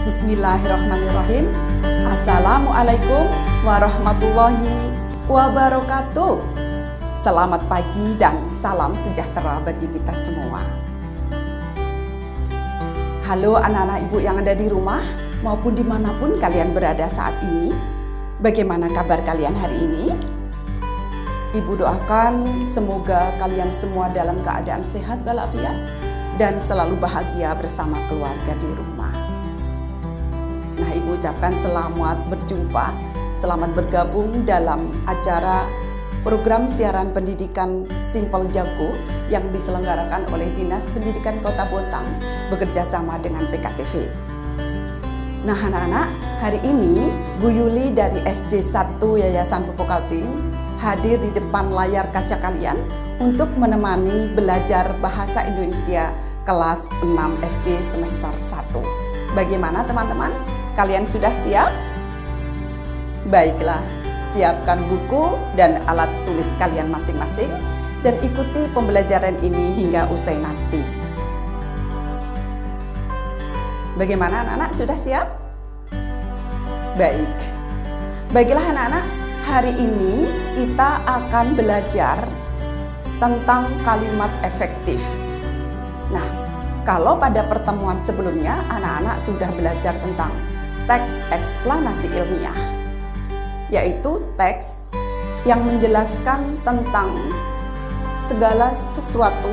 Bismillahirrahmanirrahim. Assalamualaikum warahmatullahi wabarakatuh. Selamat pagi dan salam sejahtera bagi kita semua. Halo anak-anak ibu yang ada di rumah maupun dimanapun kalian berada saat ini. Bagaimana kabar kalian hari ini? Ibu doakan semoga kalian semua dalam keadaan sehat walafiat dan selalu bahagia bersama keluarga di rumah. Nah, ibu ucapkan selamat berjumpa, selamat bergabung dalam acara program siaran pendidikan Simpel Jago yang diselenggarakan oleh Dinas Pendidikan Kota Bontang bekerja sama dengan PKTV. Nah anak-anak, hari ini Bu Yuli dari SJ1 Yayasan Pupuk Kaltim hadir di depan layar kaca kalian untuk menemani belajar bahasa Indonesia kelas 6 SD semester 1. Bagaimana teman-teman? Kalian sudah siap? Baiklah, siapkan buku dan alat tulis kalian masing-masing dan ikuti pembelajaran ini hingga usai nanti. Bagaimana anak-anak, sudah siap? Baik. Baiklah anak-anak, hari ini kita akan belajar tentang kalimat efektif. Nah, kalau pada pertemuan sebelumnya anak-anak sudah belajar tentang teks eksplanasi ilmiah, yaitu teks yang menjelaskan tentang segala sesuatu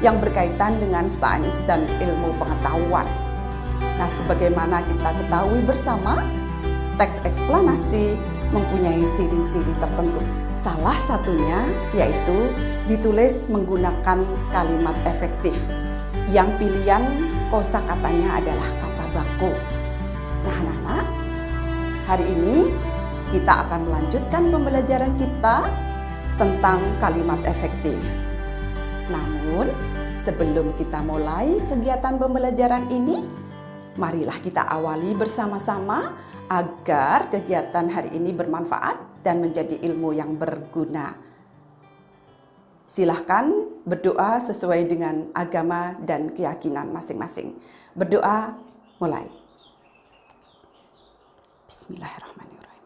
yang berkaitan dengan sains dan ilmu pengetahuan. Nah, sebagaimana kita ketahui bersama, teks eksplanasi mempunyai ciri-ciri tertentu. Salah satunya yaitu ditulis menggunakan kalimat efektif, yang pilihan kosakatanya adalah kata baku. Nah anak-anak, hari ini kita akan melanjutkan pembelajaran kita tentang kalimat efektif. Namun, sebelum kita mulai kegiatan pembelajaran ini, marilah kita awali bersama-sama agar kegiatan hari ini bermanfaat dan menjadi ilmu yang berguna. Silahkan berdoa sesuai dengan agama dan keyakinan masing-masing. Berdoa, mulai. Bismillahirrahmanirrahim.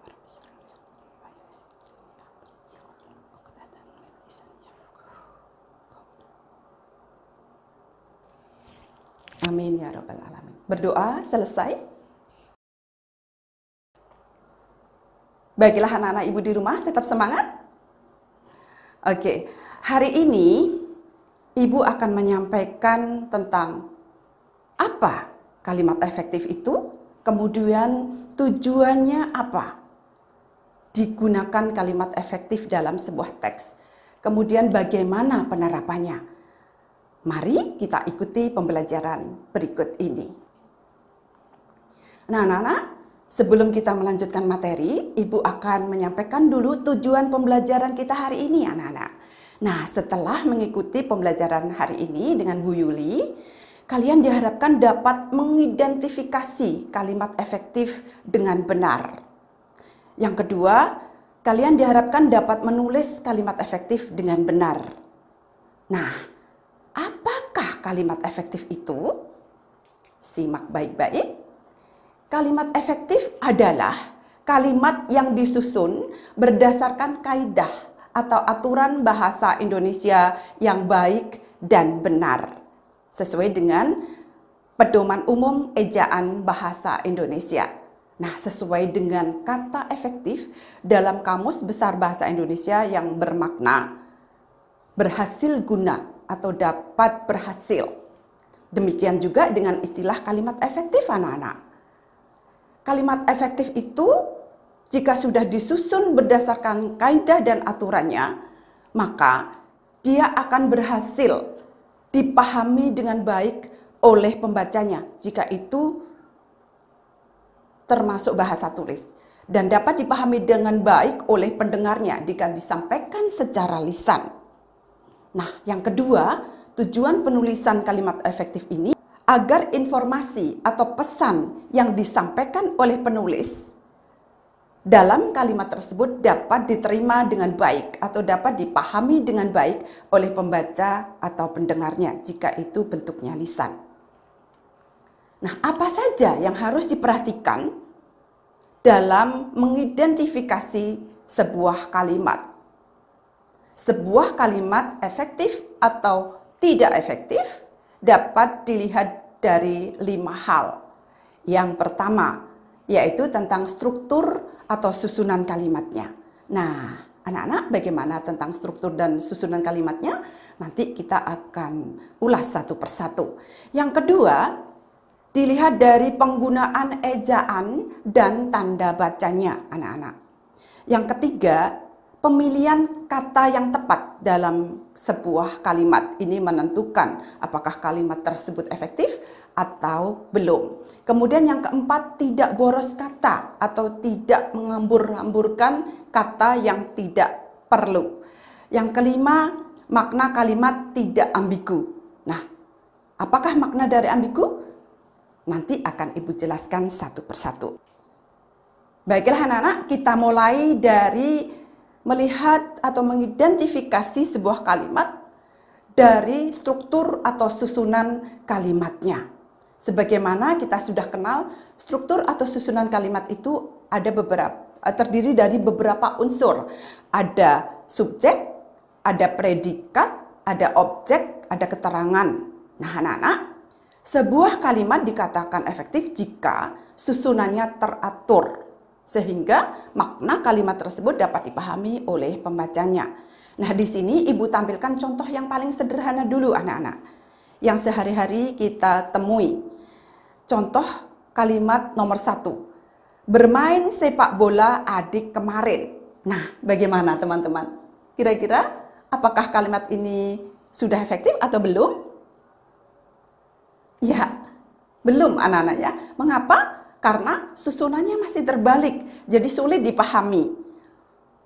Amin ya rabbal alamin. Berdoa selesai. Baiklah anak-anak ibu di rumah, tetap semangat. Oke, hari ini ibu akan menyampaikan tentang apa kalimat efektif itu, kemudian tujuannya apa digunakan kalimat efektif dalam sebuah teks, kemudian bagaimana penerapannya. Mari kita ikuti pembelajaran berikut ini. Nah anak-anak, sebelum kita melanjutkan materi, ibu akan menyampaikan dulu tujuan pembelajaran kita hari ini anak-anak. Nah, setelah mengikuti pembelajaran hari ini dengan Bu Yuli, kalian diharapkan dapat mengidentifikasi kalimat efektif dengan benar. Yang kedua, kalian diharapkan dapat menulis kalimat efektif dengan benar. Nah, apakah kalimat efektif itu? Simak baik-baik. Kalimat efektif adalah kalimat yang disusun berdasarkan kaidah atau aturan bahasa Indonesia yang baik dan benar, sesuai dengan Pedoman Umum Ejaan Bahasa Indonesia. Nah, sesuai dengan kata efektif dalam Kamus Besar Bahasa Indonesia yang bermakna berhasil guna atau dapat berhasil. Demikian juga dengan istilah kalimat efektif anak-anak. Kalimat efektif itu jika sudah disusun berdasarkan kaidah dan aturannya, maka dia akan berhasil dipahami dengan baik oleh pembacanya jika itu termasuk bahasa tulis, dan dapat dipahami dengan baik oleh pendengarnya jika disampaikan secara lisan. Nah, yang kedua, tujuan penulisan kalimat efektif ini agar informasi atau pesan yang disampaikan oleh penulis dalam kalimat tersebut dapat diterima dengan baik atau dapat dipahami dengan baik oleh pembaca atau pendengarnya jika itu bentuknya lisan. Nah, apa saja yang harus diperhatikan dalam mengidentifikasi sebuah kalimat? Sebuah kalimat efektif atau tidak efektif dapat dilihat dari 5 hal. Yang pertama, yaitu tentang struktur atau susunan kalimatnya. Nah, anak-anak, bagaimana tentang struktur dan susunan kalimatnya? Nanti kita akan ulas satu persatu. Yang kedua, dilihat dari penggunaan ejaan dan tanda bacanya, anak-anak. Yang ketiga, pemilihan kata yang tepat dalam sebuah kalimat. Ini menentukan apakah kalimat tersebut efektif atau belum. Kemudian yang keempat, tidak boros kata atau tidak menghambur-hamburkan kata yang tidak perlu. Yang kelima, makna kalimat tidak ambigu. Nah, apakah makna dari ambigu? Nanti akan Ibu jelaskan satu persatu. Baiklah anak-anak, kita mulai dari melihat atau mengidentifikasi sebuah kalimat dari struktur atau susunan kalimatnya. Sebagaimana kita sudah kenal, struktur atau susunan kalimat itu terdiri dari beberapa unsur. Ada subjek, ada predikat, ada objek, ada keterangan. Nah, anak-anak, sebuah kalimat dikatakan efektif jika susunannya teratur, sehingga makna kalimat tersebut dapat dipahami oleh pembacanya. Nah, di sini Ibu tampilkan contoh yang paling sederhana dulu, anak-anak, yang sehari-hari kita temui. Contoh kalimat nomor 1, bermain sepak bola adik kemarin. Nah, bagaimana teman-teman? Kira-kira apakah kalimat ini sudah efektif atau belum? Ya, belum anak-anak ya. Mengapa? Karena susunannya masih terbalik, jadi sulit dipahami.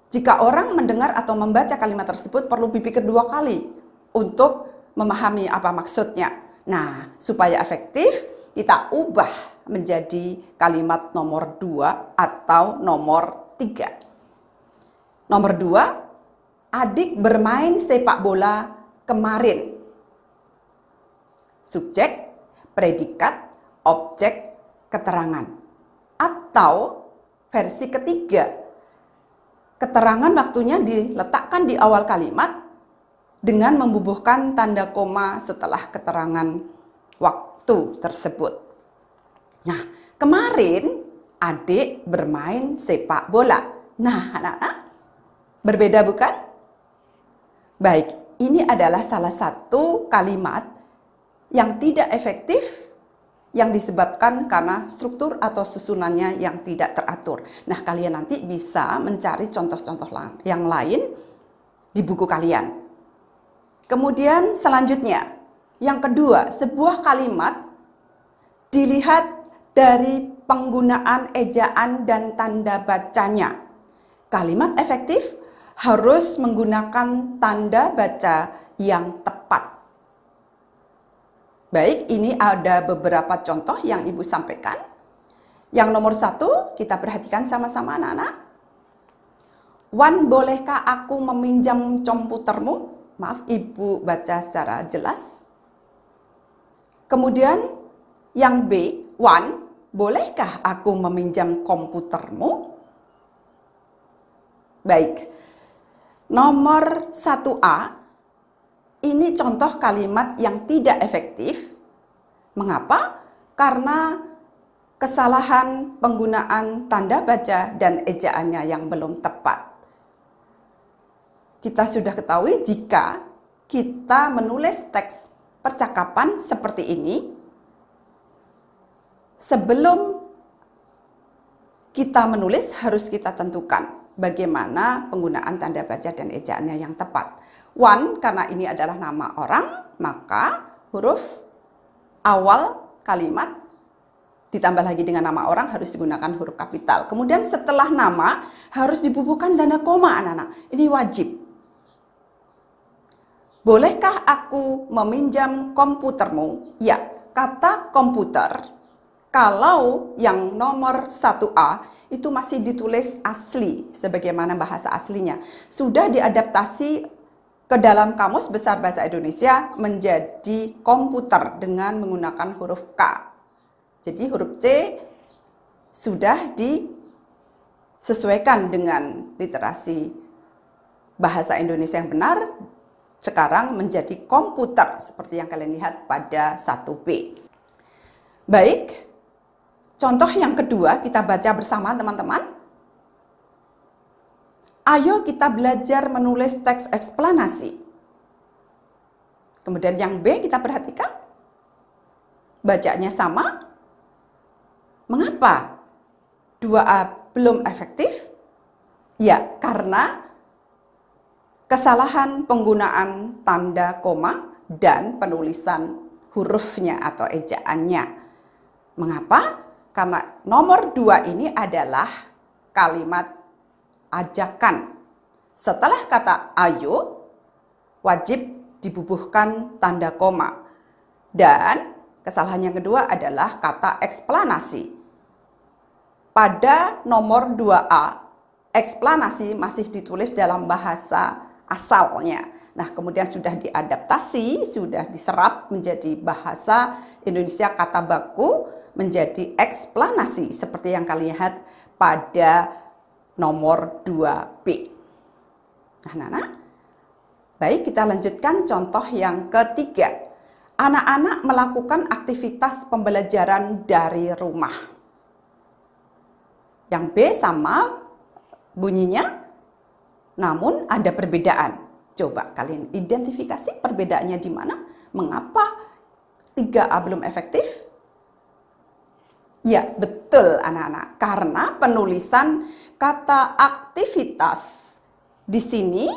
Jika orang mendengar atau membaca kalimat tersebut perlu berpikir 2 kali untuk memahami apa maksudnya. Nah, supaya efektif, kita ubah menjadi kalimat nomor 2 atau nomor 3. Nomor 2, adik bermain sepak bola kemarin. Subjek, predikat, objek, keterangan. Atau versi ketiga, keterangan waktunya diletakkan di awal kalimat dengan membubuhkan tanda koma setelah keterangan waktu tersebut. Nah, kemarin adik bermain sepak bola. Nah, anak-anak, berbeda bukan? Baik, ini adalah salah satu kalimat yang tidak efektif yang disebabkan karena struktur atau susunannya yang tidak teratur. Nah, kalian nanti bisa mencari contoh-contoh yang lain di buku kalian. Kemudian selanjutnya, yang kedua, sebuah kalimat dilihat dari penggunaan ejaan dan tanda bacanya. Kalimat efektif harus menggunakan tanda baca yang tepat. Baik, ini ada beberapa contoh yang Ibu sampaikan. Yang nomor 1, kita perhatikan sama-sama anak-anak. Wan, bolehkah aku meminjam komputermu? Maaf, Ibu baca secara jelas. Kemudian yang B, Wan, bolehkah aku meminjam komputermu? Baik, nomor 1A, ini contoh kalimat yang tidak efektif. Mengapa? Karena kesalahan penggunaan tanda baca dan ejaannya yang belum tepat. Kita sudah ketahui jika kita menulis teks percakapan seperti ini, sebelum kita menulis harus kita tentukan bagaimana penggunaan tanda baca dan ejaannya yang tepat. Wan, karena ini adalah nama orang, maka huruf awal kalimat ditambah lagi dengan nama orang harus digunakan huruf kapital. Kemudian setelah nama harus dibubuhkan tanda koma, anak-anak. Ini wajib. Bolehkah aku meminjam komputermu? Ya, kata komputer, kalau yang nomor 1A itu masih ditulis asli, sebagaimana bahasa aslinya. Sudah diadaptasi ke dalam Kamus Besar Bahasa Indonesia menjadi komputer dengan menggunakan huruf K. Jadi huruf C sudah disesuaikan dengan literasi bahasa Indonesia yang benar, sekarang menjadi komputer seperti yang kalian lihat pada 1B. Baik, contoh yang kedua kita baca bersama teman-teman. Ayo kita belajar menulis teks eksplanasi. Kemudian yang B kita perhatikan, bacanya sama. Mengapa 2A belum efektif? Ya, karena kesalahan penggunaan tanda koma dan penulisan hurufnya atau ejaannya. Mengapa? Karena nomor 2 ini adalah kalimat ajakan. Setelah kata ayo, wajib dibubuhkan tanda koma. Dan kesalahan yang kedua adalah kata eksplanasi. Pada nomor 2A, eksplanasi masih ditulis dalam bahasa asalnya. Nah, kemudian sudah diadaptasi, sudah diserap menjadi bahasa Indonesia kata baku, menjadi eksplanasi seperti yang kalian lihat pada nomor 2B. Nah, baik, kita lanjutkan contoh yang ketiga. Anak-anak melakukan aktivitas pembelajaran dari rumah. Yang B sama bunyinya, namun ada perbedaan. Coba kalian identifikasi perbedaannya di mana? Mengapa 3A belum efektif? Ya, betul anak-anak. Karena penulisan kata aktivitas di sini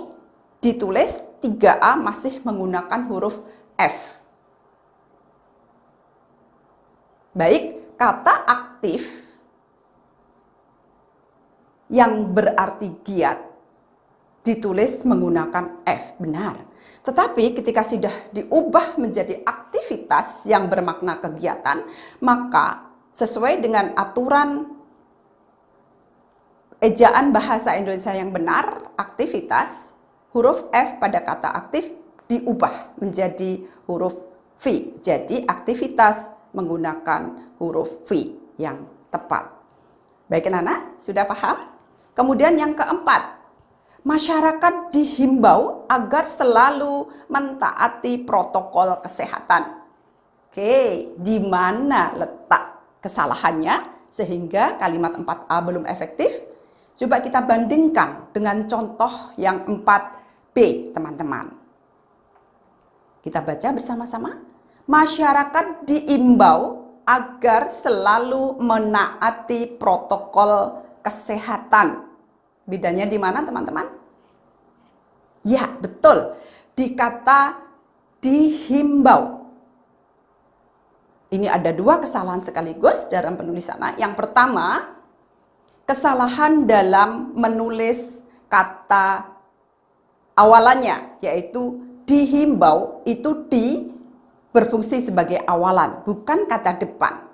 ditulis 3A masih menggunakan huruf F. Baik, kata aktif yang berarti giat ditulis menggunakan F, benar. Tetapi ketika sudah diubah menjadi aktivitas yang bermakna kegiatan, maka sesuai dengan aturan ejaan bahasa Indonesia yang benar, aktivitas, huruf F pada kata aktif diubah menjadi huruf V. Jadi aktivitas menggunakan huruf V yang tepat. Baik anak-anak, sudah paham? Kemudian yang keempat, masyarakat dihimbau agar selalu mentaati protokol kesehatan. Oke, di mana letak kesalahannya sehingga kalimat 4A belum efektif? Coba kita bandingkan dengan contoh yang 4B, teman-teman. Kita baca bersama-sama. Masyarakat diimbau agar selalu menaati protokol kesehatan. Bedanya di mana, teman-teman? Ya, betul. Di kata dihimbau. Ini ada 2 kesalahan sekaligus dalam penulisan. Yang pertama, kesalahan dalam menulis kata awalannya, yaitu dihimbau, itu di berfungsi sebagai awalan, bukan kata depan.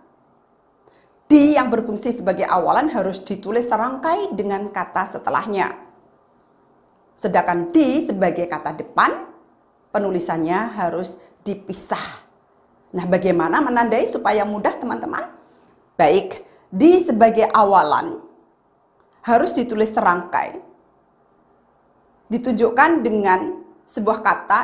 Di yang berfungsi sebagai awalan harus ditulis serangkai dengan kata setelahnya. Sedangkan di sebagai kata depan, penulisannya harus dipisah. Nah, bagaimana menandai supaya mudah, teman-teman? Baik, di sebagai awalan harus ditulis serangkai, ditunjukkan dengan sebuah kata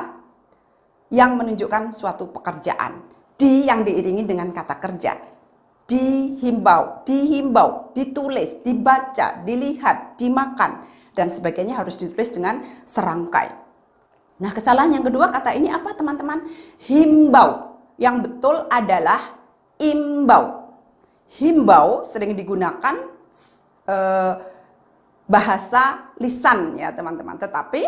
yang menunjukkan suatu pekerjaan. Di yang diiringi dengan kata kerja. Dihimbau, dihimbau, ditulis, dibaca, dilihat, dimakan, dan sebagainya harus ditulis dengan serangkai. Nah, kesalahan yang kedua kata ini apa, teman-teman? Himbau. Yang betul adalah imbau. Himbau sering digunakan bahasa lisan ya, teman-teman. Tetapi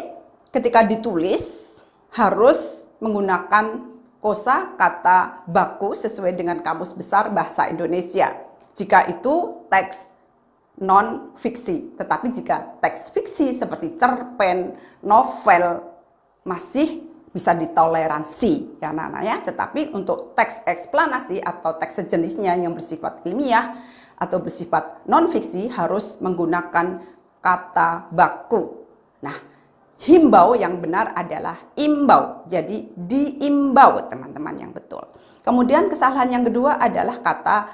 ketika ditulis harus menggunakan kosa kata baku sesuai dengan Kamus Besar Bahasa Indonesia. Jika itu teks non-fiksi. Tetapi jika teks fiksi seperti cerpen, novel, masih bisa ditoleransi ya anak-anak ya. Tetapi untuk teks eksplanasi atau teks sejenisnya yang bersifat ilmiah atau bersifat non-fiksi harus menggunakan kata baku. Nah, himbau yang benar adalah imbau. Jadi diimbau, teman-teman, yang betul. Kemudian kesalahan yang kedua adalah kata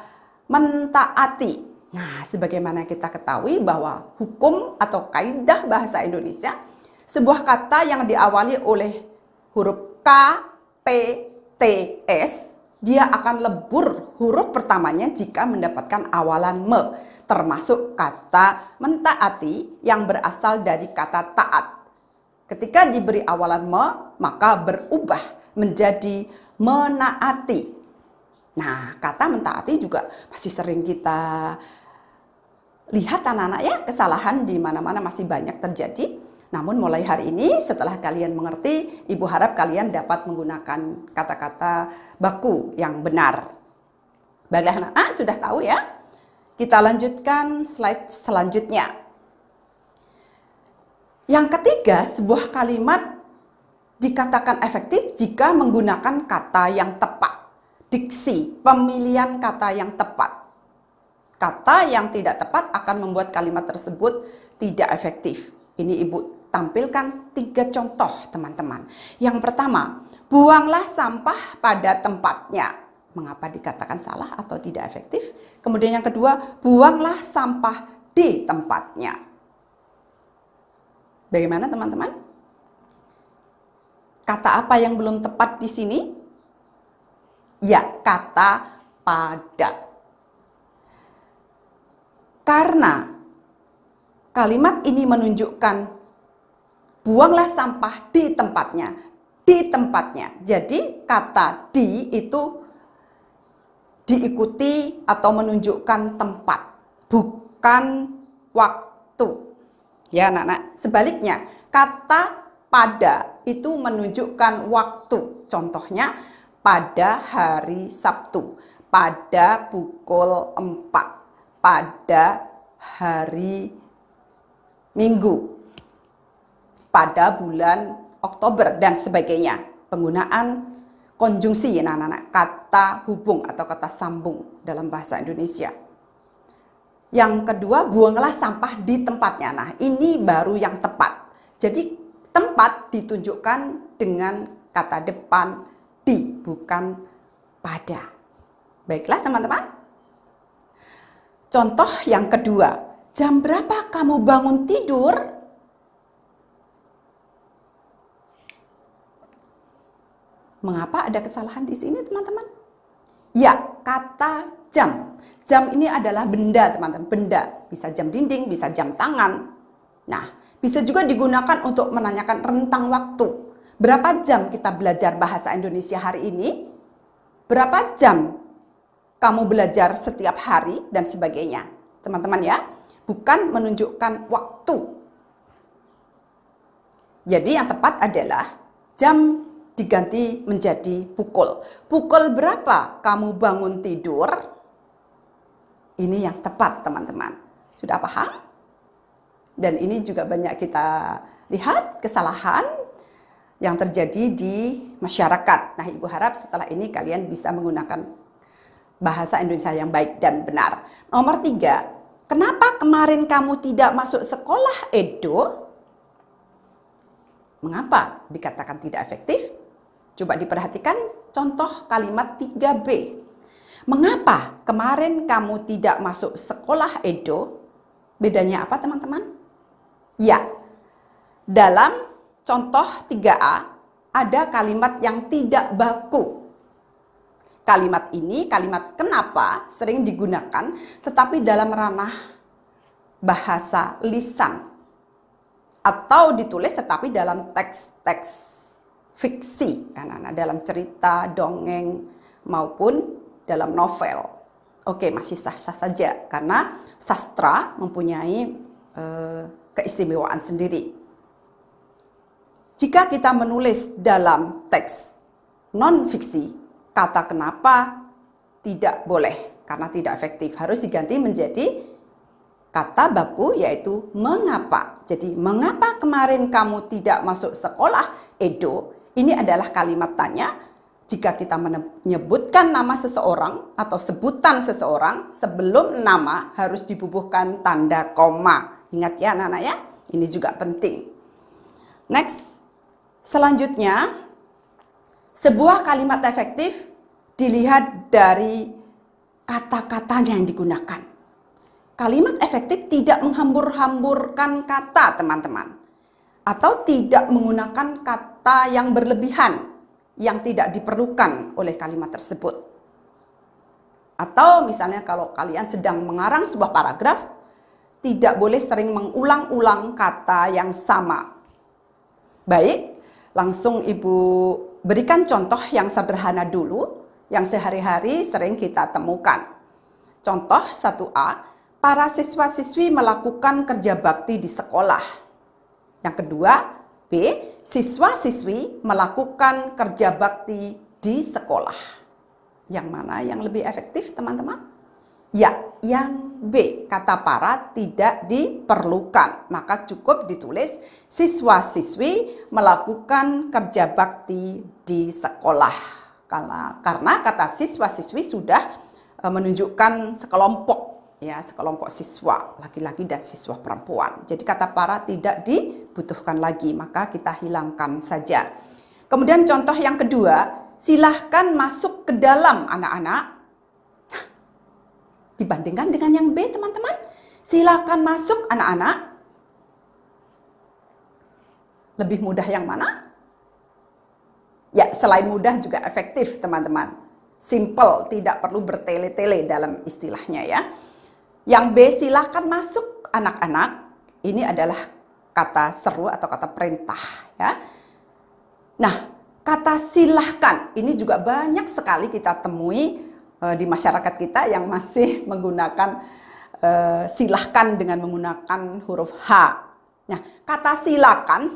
mentaati. Nah, sebagaimana kita ketahui bahwa hukum atau kaidah bahasa Indonesia, sebuah kata yang diawali oleh huruf K, P, T, S, dia akan lebur huruf pertamanya jika mendapatkan awalan me, termasuk kata mentaati yang berasal dari kata taat. Ketika diberi awalan me, maka berubah menjadi menaati. Nah, kata mentaati juga masih sering kita lihat anak-anak ya, kesalahan di mana-mana masih banyak terjadi. Namun mulai hari ini setelah kalian mengerti, Ibu harap kalian dapat menggunakan kata-kata baku yang benar. Baiklah anak-anak, sudah tahu ya? Kita lanjutkan slide selanjutnya. Yang ketiga, sebuah kalimat dikatakan efektif jika menggunakan kata yang tepat. Diksi, pemilihan kata yang tepat. Kata yang tidak tepat akan membuat kalimat tersebut tidak efektif. Ini Ibu tampilkan 3 contoh teman-teman. Yang pertama, buanglah sampah pada tempatnya. Mengapa dikatakan salah atau tidak efektif? Kemudian yang kedua, buanglah sampah di tempatnya. Bagaimana teman-teman? Kata apa yang belum tepat di sini? Ya, kata pada. Karena kalimat ini menunjukkan buanglah sampah di tempatnya. Di tempatnya. Jadi kata di itu diikuti atau menunjukkan tempat, bukan waktu. Ya anak-anak, sebaliknya kata pada itu menunjukkan waktu. Contohnya pada hari Sabtu, pada pukul 4. Pada hari Minggu, pada bulan Oktober, dan sebagainya. Penggunaan konjungsi anak-anak, kata hubung atau kata sambung dalam bahasa Indonesia. Yang kedua, buanglah sampah di tempatnya. Nah, ini baru yang tepat. Jadi tempat ditunjukkan dengan kata depan di, bukan pada. Baiklah teman-teman. Contoh yang kedua, jam berapa kamu bangun tidur? Mengapa ada kesalahan di sini teman-teman? Ya, kata jam. Jam ini adalah benda teman-teman, benda. Bisa jam dinding, bisa jam tangan. Nah, bisa juga digunakan untuk menanyakan rentang waktu. Berapa jam kita belajar bahasa Indonesia hari ini? Berapa jam kamu belajar setiap hari dan sebagainya. Teman-teman ya, bukan menunjukkan waktu. Jadi yang tepat adalah jam diganti menjadi pukul. Pukul berapa kamu bangun tidur? Ini yang tepat teman-teman. Sudah paham? Dan ini juga banyak kita lihat kesalahan yang terjadi di masyarakat. Nah, Ibu harap setelah ini kalian bisa menggunakan bahasa Indonesia yang baik dan benar. Nomor 3, kenapa kemarin kamu tidak masuk sekolah, Edo? Mengapa dikatakan tidak efektif? Coba diperhatikan contoh kalimat 3B. Mengapa kemarin kamu tidak masuk sekolah, Edo? Bedanya apa teman-teman? Ya, dalam contoh 3A ada kalimat yang tidak baku. Kalimat ini, kalimat kenapa sering digunakan, tetapi dalam ranah bahasa lisan. Atau ditulis tetapi dalam teks-teks fiksi. Dalam cerita, dongeng, maupun dalam novel. Oke, masih sah-sah saja. Karena sastra mempunyai keistimewaan sendiri. Jika kita menulis dalam teks non-fiksi, kata kenapa tidak boleh karena tidak efektif. Harus diganti menjadi kata baku yaitu mengapa. Jadi mengapa kemarin kamu tidak masuk sekolah, Edo? Ini adalah kalimat tanya. Jika kita menyebutkan nama seseorang atau sebutan seseorang, sebelum nama harus dibubuhkan tanda koma. Ingat ya anak-anak ya, ini juga penting. Next, selanjutnya, sebuah kalimat efektif dilihat dari kata-katanya yang digunakan. Kalimat efektif tidak menghambur-hamburkan kata, teman-teman. Atau tidak menggunakan kata yang berlebihan, yang tidak diperlukan oleh kalimat tersebut. Atau misalnya kalau kalian sedang mengarang sebuah paragraf, tidak boleh sering mengulang-ulang kata yang sama. Baik, langsung Ibu berikan contoh yang sederhana dulu, yang sehari-hari sering kita temukan. Contoh 1A, para siswa-siswi melakukan kerja bakti di sekolah. Yang kedua, B, siswa-siswi melakukan kerja bakti di sekolah. Yang mana yang lebih efektif, teman-teman? Ya, yang B, kata para tidak diperlukan. Maka cukup ditulis siswa-siswi melakukan kerja bakti di sekolah. Karena kata siswa-siswi sudah menunjukkan sekelompok, ya, sekelompok siswa, laki-laki dan siswa perempuan. Jadi kata para tidak dibutuhkan lagi, maka kita hilangkan saja. Kemudian contoh yang kedua, silahkan masuk ke dalam anak-anak. Dibandingkan dengan yang B, teman-teman, silahkan masuk anak-anak. Lebih mudah yang mana? Ya, selain mudah juga efektif, teman-teman. Simple, tidak perlu bertele-tele dalam istilahnya, ya. Yang B, silahkan masuk anak-anak. Ini adalah kata seru atau kata perintah, ya. Nah, kata silahkan ini juga banyak sekali kita temui di masyarakat kita yang masih menggunakan silahkan dengan menggunakan huruf H. Nah, kata silakan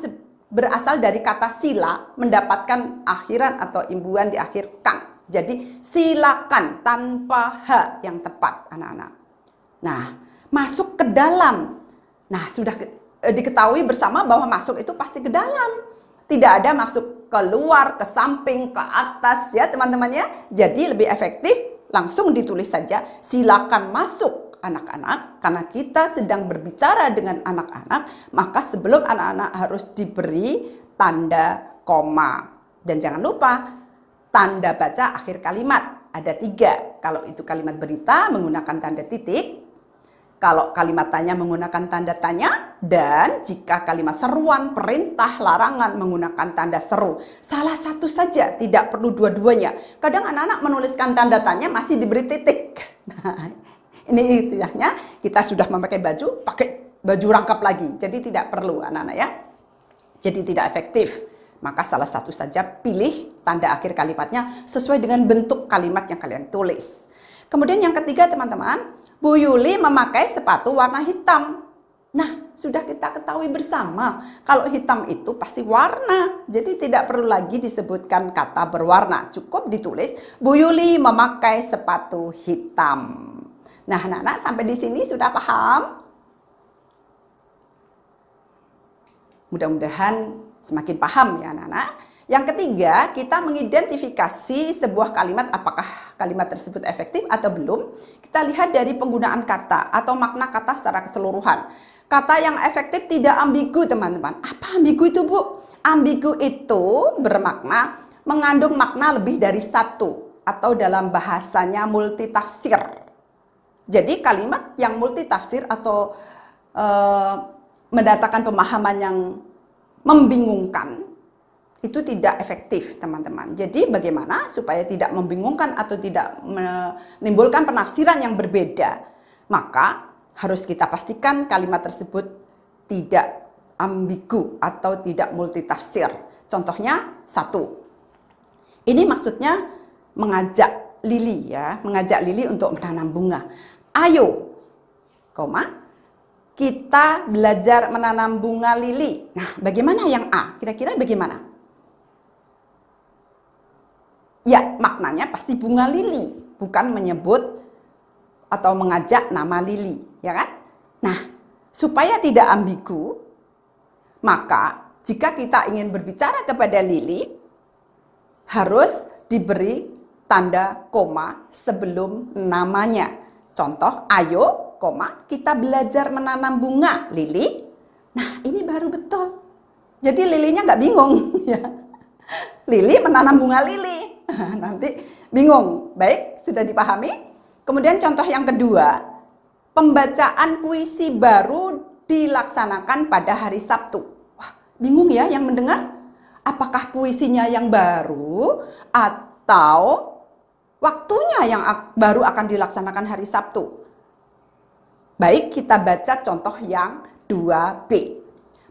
berasal dari kata sila, mendapatkan akhiran atau imbuhan di akhir kan. Jadi silakan tanpa H yang tepat, anak-anak. Nah, masuk ke dalam. Nah, sudah diketahui bersama bahwa masuk itu pasti ke dalam. Tidak ada masuk keluar, ke samping, ke atas, ya teman-teman ya. Jadi lebih efektif langsung ditulis saja silakan masuk anak-anak. Karena kita sedang berbicara dengan anak-anak, maka sebelum anak-anak harus diberi tanda koma. Dan jangan lupa tanda baca akhir kalimat. Ada 3. Kalau itu kalimat berita menggunakan tanda titik. Kalau kalimat tanya menggunakan tanda tanya, dan jika kalimat seruan, perintah, larangan menggunakan tanda seru. Salah satu saja, tidak perlu dua-duanya. Kadang anak-anak menuliskan tanda tanya masih diberi titik. Nah, ini istilahnya kita sudah memakai baju, pakai baju rangkap lagi. Jadi tidak perlu anak-anak ya. Jadi tidak efektif. Maka salah satu saja pilih tanda akhir kalimatnya sesuai dengan bentuk kalimat yang kalian tulis. Kemudian yang ketiga teman-teman, Bu Yuli memakai sepatu warna hitam. Nah, sudah kita ketahui bersama kalau hitam itu pasti warna. Jadi tidak perlu lagi disebutkan kata berwarna. Cukup ditulis Bu Yuli memakai sepatu hitam. Nah, anak-anak sampai di sini sudah paham? Mudah-mudahan semakin paham ya anak-anak. Yang ketiga, kita mengidentifikasi sebuah kalimat apakah kalimat tersebut efektif atau belum. Kita lihat dari penggunaan kata atau makna kata secara keseluruhan. Kata yang efektif tidak ambigu, teman-teman. Apa ambigu itu, Bu? Ambigu itu bermakna mengandung makna lebih dari satu atau dalam bahasanya multitafsir. Jadi kalimat yang multitafsir atau mendatangkan pemahaman yang membingungkan itu tidak efektif, teman-teman. Jadi bagaimana supaya tidak membingungkan atau tidak menimbulkan penafsiran yang berbeda? Maka harus kita pastikan kalimat tersebut tidak ambigu atau tidak multitafsir. Contohnya 1. Ini maksudnya mengajak Lili ya, mengajak Lili untuk menanam bunga. Ayo, kita belajar menanam bunga lili. Nah, bagaimana yang A? Kira-kira bagaimana? Ya, maknanya pasti bunga lili, bukan menyebut atau mengajak nama lili, ya kan? Nah, supaya tidak ambigu, maka jika kita ingin berbicara kepada lili, harus diberi tanda koma sebelum namanya. Contoh, ayo, kita belajar menanam bunga lili. Nah, ini baru betul. Jadi lilinya nggak bingung, ya. Lili menanam bunga lili. Nanti bingung. Baik, sudah dipahami? Kemudian contoh yang kedua, pembacaan puisi baru dilaksanakan pada hari Sabtu. Wah, bingung ya yang mendengar? Apakah puisinya yang baru atau waktunya yang baru akan dilaksanakan hari Sabtu? Baik, kita baca contoh yang 2B.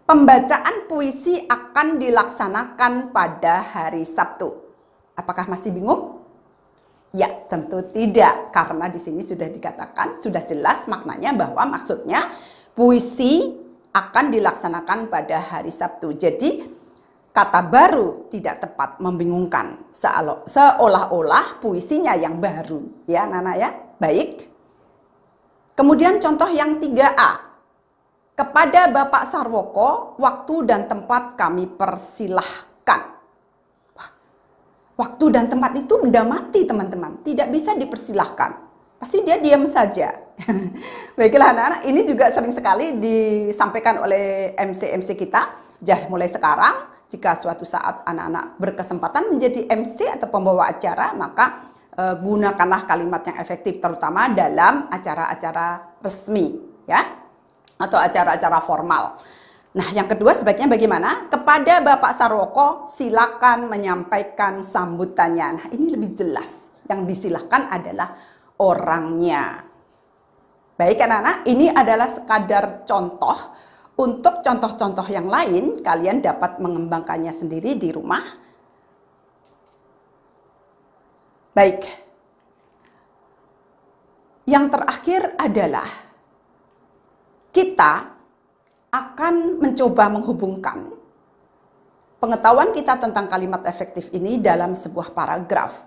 Pembacaan puisi akan dilaksanakan pada hari Sabtu. Apakah masih bingung? Ya, tentu tidak, karena di sini sudah dikatakan, sudah jelas maknanya bahwa maksudnya puisi akan dilaksanakan pada hari Sabtu. Jadi, kata baru tidak tepat, membingungkan, seolah-olah puisinya yang baru. Ya, Nana ya? Baik. Kemudian contoh yang 3A. Kepada Bapak Sarwoko, waktu dan tempat kami persilahkan. Waktu dan tempat itu benda mati, teman-teman. Tidak bisa dipersilahkan. Pasti dia diam saja. Baiklah anak-anak, ini juga sering sekali disampaikan oleh MC-MC kita. Jadi mulai sekarang, jika suatu saat anak-anak berkesempatan menjadi MC atau pembawa acara, maka gunakanlah kalimat yang efektif, terutama dalam acara-acara resmi, ya, atau acara-acara formal. Nah, yang kedua sebaiknya bagaimana? Kepada Bapak Sarwoko silakan menyampaikan sambutannya. Nah, ini lebih jelas. Yang disilahkan adalah orangnya. Baik anak-anak, ini adalah sekadar contoh. Untuk contoh-contoh yang lain, kalian dapat mengembangkannya sendiri di rumah. Baik. Yang terakhir adalah kita akan mencoba menghubungkan pengetahuan kita tentang kalimat efektif ini dalam sebuah paragraf.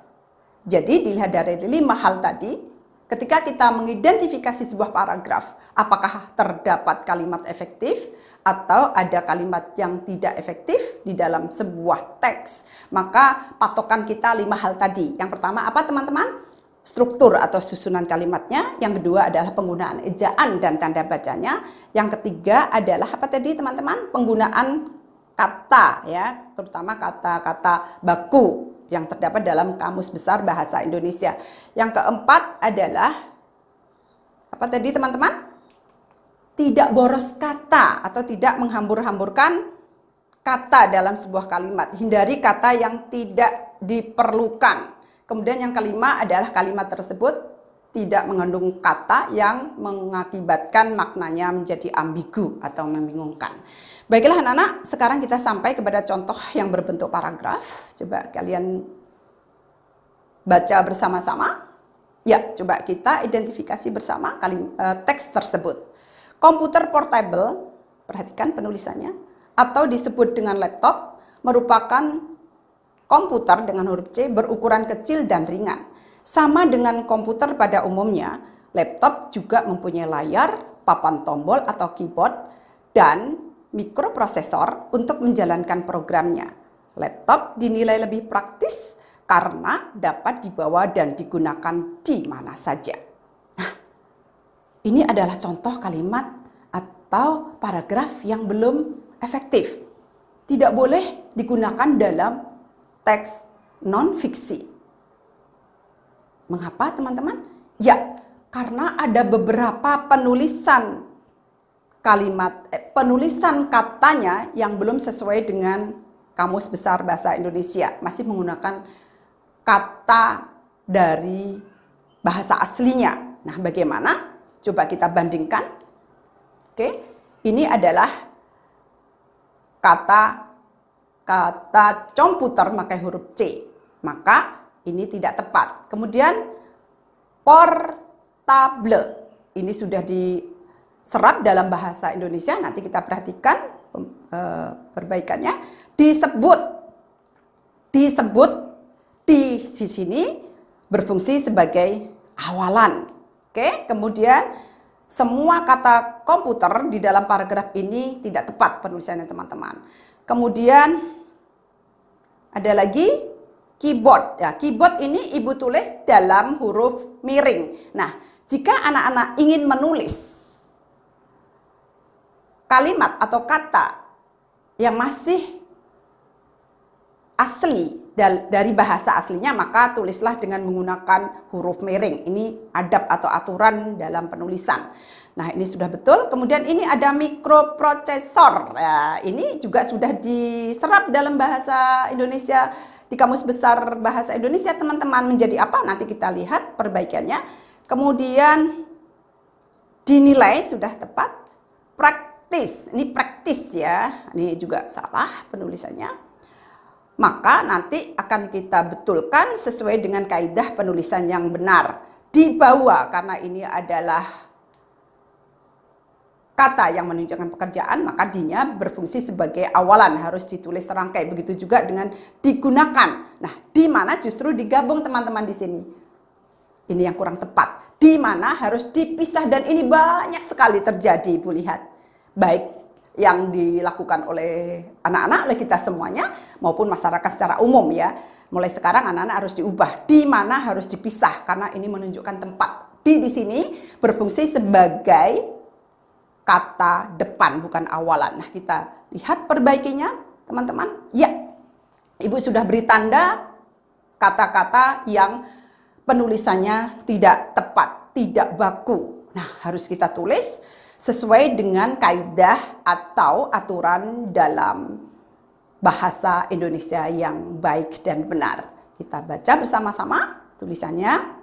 Jadi dilihat dari 5 hal tadi, ketika kita mengidentifikasi sebuah paragraf, apakah terdapat kalimat efektif atau ada kalimat yang tidak efektif di dalam sebuah teks, maka patokan kita 5 hal tadi. Yang pertama apa teman-teman? Struktur atau susunan kalimatnya. Yang kedua adalah penggunaan ejaan dan tanda bacanya. Yang ketiga adalah apa tadi teman-teman? Penggunaan kata, ya, terutama kata-kata baku yang terdapat dalam Kamus Besar Bahasa Indonesia. Yang keempat adalah apa tadi teman-teman? Tidak boros kata atau tidak menghambur-hamburkan kata dalam sebuah kalimat. Hindari kata yang tidak diperlukan. Kemudian yang kelima adalah kalimat tersebut tidak mengandung kata yang mengakibatkan maknanya menjadi ambigu atau membingungkan. Baiklah anak-anak, sekarang kita sampai kepada contoh yang berbentuk paragraf. Coba kalian baca bersama-sama. Ya, coba kita identifikasi bersama teks tersebut. Komputer portable, perhatikan penulisannya, atau disebut dengan laptop, merupakan komputer dengan huruf C berukuran kecil dan ringan. Sama dengan komputer pada umumnya, laptop juga mempunyai layar, papan tombol atau keyboard, dan mikroprosesor untuk menjalankan programnya. Laptop dinilai lebih praktis karena dapat dibawa dan digunakan di mana saja. Nah, ini adalah contoh kalimat atau paragraf yang belum efektif. Tidak boleh digunakan dalam teks non-fiksi. Mengapa teman-teman? Ya, karena ada beberapa penulisan kalimat, penulisan katanya yang belum sesuai dengan Kamus Besar Bahasa Indonesia. Masih menggunakan kata dari bahasa aslinya. Nah, bagaimana? Coba kita bandingkan. Oke, ini adalah kata komputer pakai huruf C, maka ini tidak tepat. Kemudian portable, ini sudah diserap dalam bahasa Indonesia. Nanti kita perhatikan perbaikannya. Disebut di sini berfungsi sebagai awalan. Oke, kemudian semua kata komputer di dalam paragraf ini tidak tepat penulisannya teman-teman. Kemudian ada lagi keyboard. Ya, keyboard ini ibu tulis dalam huruf miring. Nah, jika anak-anak ingin menulis kalimat atau kata yang masih asli dari bahasa aslinya, maka tulislah dengan menggunakan huruf miring. Ini adab atau aturan dalam penulisan. Nah, ini sudah betul. Kemudian ini ada mikroprosesor. Ya, ini juga sudah diserap dalam bahasa Indonesia di Kamus Besar Bahasa Indonesia, teman-teman. Menjadi apa? Nanti kita lihat perbaikannya. Kemudian dinilai sudah tepat. Praktis, ini praktis ya. Ini juga salah penulisannya. Maka nanti akan kita betulkan sesuai dengan kaidah penulisan yang benar. Di bawah, karena ini adalah kata yang menunjukkan pekerjaan, maka dinya berfungsi sebagai awalan, harus ditulis serangkai. Begitu juga dengan digunakan. Nah, di mana justru digabung teman-teman di sini. Ini yang kurang tepat. Di mana harus dipisah, dan ini banyak sekali terjadi, Ibu lihat. Baik yang dilakukan oleh anak-anak, oleh kita semuanya, maupun masyarakat secara umum ya. Mulai sekarang anak-anak harus diubah, di mana harus dipisah, karena ini menunjukkan tempat. Di sini berfungsi sebagai kata depan, bukan awalan. Nah, kita lihat perbaikinya, teman-teman. Ya, Ibu sudah beri tanda kata-kata yang penulisannya tidak tepat, tidak baku. Nah, harus kita tulis sesuai dengan kaidah atau aturan dalam bahasa Indonesia yang baik dan benar. Kita baca bersama-sama tulisannya.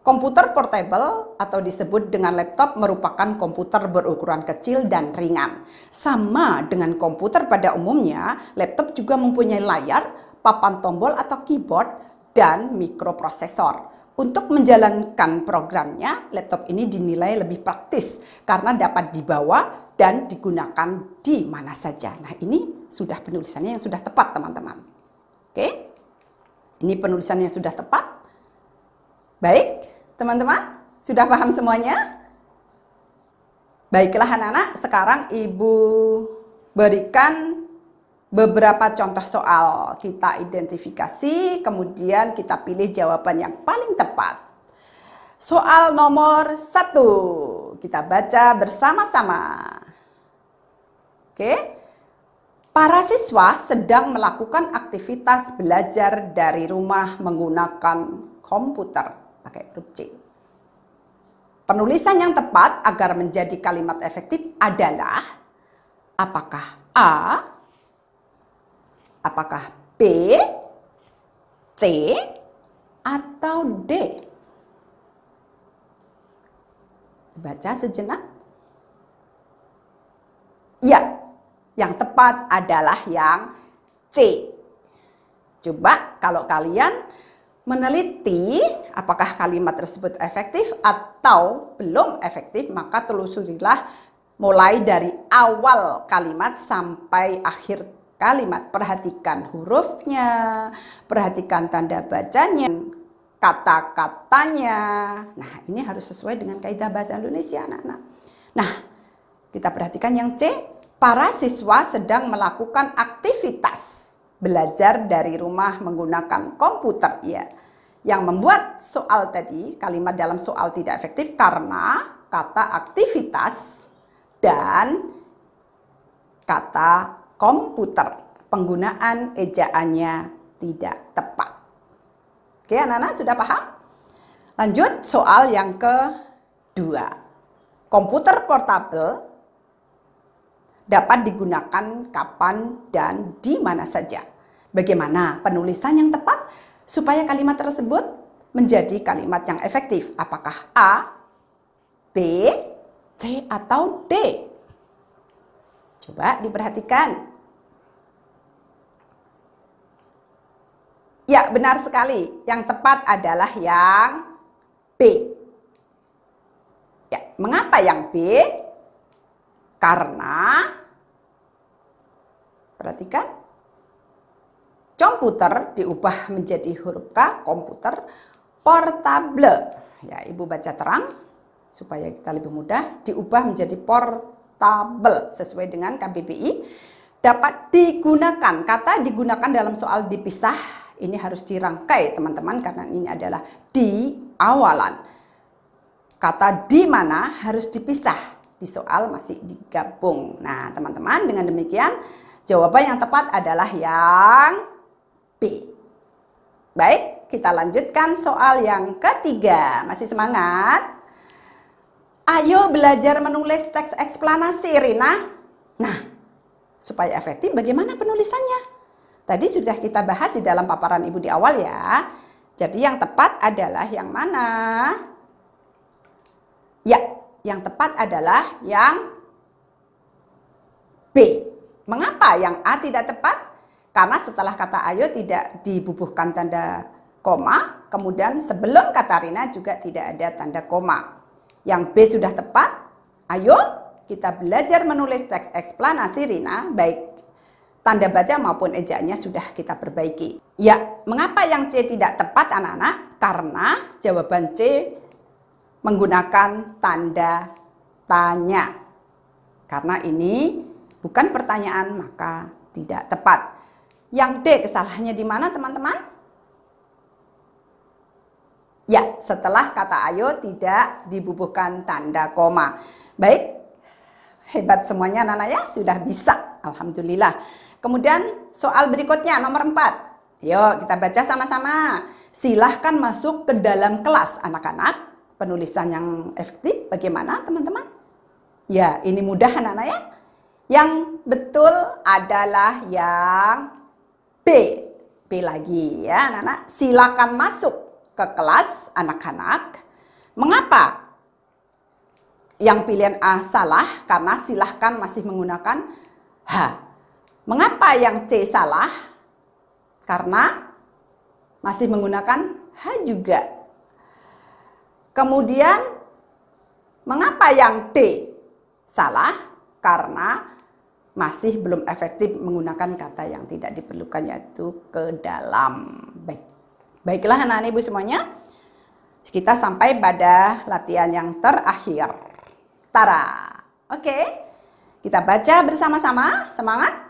Komputer portable atau disebut dengan laptop merupakan komputer berukuran kecil dan ringan. Sama dengan komputer pada umumnya, laptop juga mempunyai layar, papan tombol atau keyboard, dan mikroprosesor. Untuk menjalankan programnya, laptop ini dinilai lebih praktis karena dapat dibawa dan digunakan di mana saja. Nah, ini sudah penulisannya yang sudah tepat, teman-teman. Oke, ini penulisannya yang sudah tepat. Baik, teman-teman, sudah paham semuanya? Baiklah anak-anak, sekarang Ibu berikan beberapa contoh soal. Kita identifikasi, kemudian kita pilih jawaban yang paling tepat. Soal nomor 1, kita baca bersama-sama. Oke, para siswa sedang melakukan aktivitas belajar dari rumah menggunakan komputer, pakai huruf C. Penulisan yang tepat agar menjadi kalimat efektif adalah apakah A, apakah B, C, atau D? Baca sejenak. Ya, yang tepat adalah yang C. Coba kalau kalian meneliti apakah kalimat tersebut efektif atau belum efektif, maka telusurilah mulai dari awal kalimat sampai akhir kalimat. Perhatikan hurufnya, perhatikan tanda bacanya, kata-katanya. Nah, ini harus sesuai dengan kaidah bahasa Indonesia, anak-anak. Nah, kita perhatikan yang C. Para siswa sedang melakukan aktivitas belajar dari rumah menggunakan komputer. Ya, yang membuat soal tadi, kalimat dalam soal tidak efektif karena kata aktivitas dan kata komputer, penggunaan ejaannya tidak tepat. Oke, anak-anak sudah paham? Lanjut soal yang kedua. Komputer portable dapat digunakan kapan dan di mana saja. Bagaimana penulisan yang tepat supaya kalimat tersebut menjadi kalimat yang efektif? Apakah A, B, C, atau D? Coba diperhatikan. Ya, benar sekali. Yang tepat adalah yang B. Ya, mengapa yang B? Karena, perhatikan, komputer diubah menjadi huruf K, komputer portable. Ya, Ibu baca terang supaya kita lebih mudah. Diubah menjadi portable sesuai dengan KBBI. Dapat digunakan. Kata digunakan dalam soal dipisah ini harus dirangkai, teman-teman, karena ini adalah di awalan. Kata di mana harus dipisah. Di soal masih digabung. Nah, teman-teman, dengan demikian jawaban yang tepat adalah yang B. Baik, kita lanjutkan soal yang ketiga. Masih semangat? Ayo belajar menulis teks eksplanasi, Rina. Nah, supaya efektif bagaimana penulisannya? Tadi sudah kita bahas di dalam paparan Ibu di awal ya. Jadi yang tepat adalah yang mana? Ya, yang tepat adalah yang B. Mengapa yang A tidak tepat? Karena setelah kata ayo tidak dibubuhkan tanda koma, kemudian sebelum kata Rina juga tidak ada tanda koma. Yang B sudah tepat. Ayo kita belajar menulis teks eksplanasi, Rina, baik tanda baca maupun ejaannya sudah kita perbaiki. Ya, mengapa yang C tidak tepat anak-anak? Karena jawaban C menggunakan tanda tanya. Karena ini bukan pertanyaan, maka tidak tepat. Yang D kesalahannya di mana teman-teman? Ya, setelah kata ayo tidak dibubuhkan tanda koma. Baik, hebat semuanya anak-anak ya, sudah bisa. Alhamdulillah. Kemudian soal berikutnya nomor 4. Yuk kita baca sama-sama. Silahkan masuk ke dalam kelas anak-anak. Penulisan yang efektif bagaimana teman-teman? Ya, ini mudah anak-anak ya. Yang betul adalah yang B. B lagi ya anak-anak. Silakan masuk ke kelas anak-anak. Mengapa? Yang pilihan A salah karena silahkan masih menggunakan H. Mengapa yang C salah? Karena masih menggunakan H juga. Kemudian mengapa yang D salah? Karena masih belum efektif menggunakan kata yang tidak diperlukan, yaitu ke dalam. Baiklah anak-anak ibu semuanya, kita sampai pada latihan yang terakhir. Tara, oke, kita baca bersama-sama, semangat.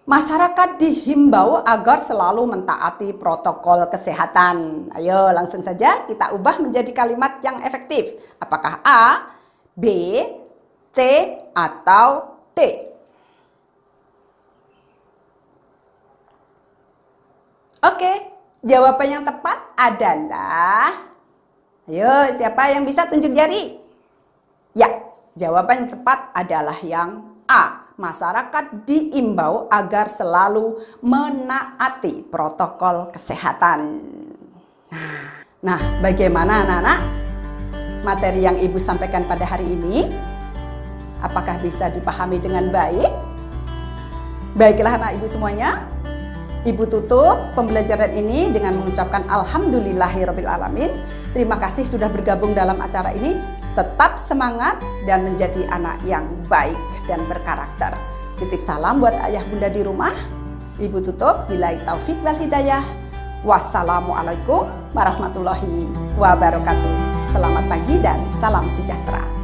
Masyarakat dihimbau agar selalu mentaati protokol kesehatan. Ayo langsung saja kita ubah menjadi kalimat yang efektif. Apakah A, B, C, atau D? Oke, jawaban yang tepat adalah, ayo siapa yang bisa tunjuk jari? Ya, jawaban yang tepat adalah yang A. Masyarakat diimbau agar selalu menaati protokol kesehatan. Nah, bagaimana anak-anak materi yang Ibu sampaikan pada hari ini? Apakah bisa dipahami dengan baik? Baiklah anak Ibu semuanya. Ibu tutup pembelajaran ini dengan mengucapkan alhamdulillahirobbilalamin. Terima kasih sudah bergabung dalam acara ini. Tetap semangat dan menjadi anak yang baik dan berkarakter. Titip salam buat ayah bunda di rumah. Ibu tutup. Billahi taufik wal hidayah. Wassalamualaikum warahmatullahi wabarakatuh. Selamat pagi dan salam sejahtera.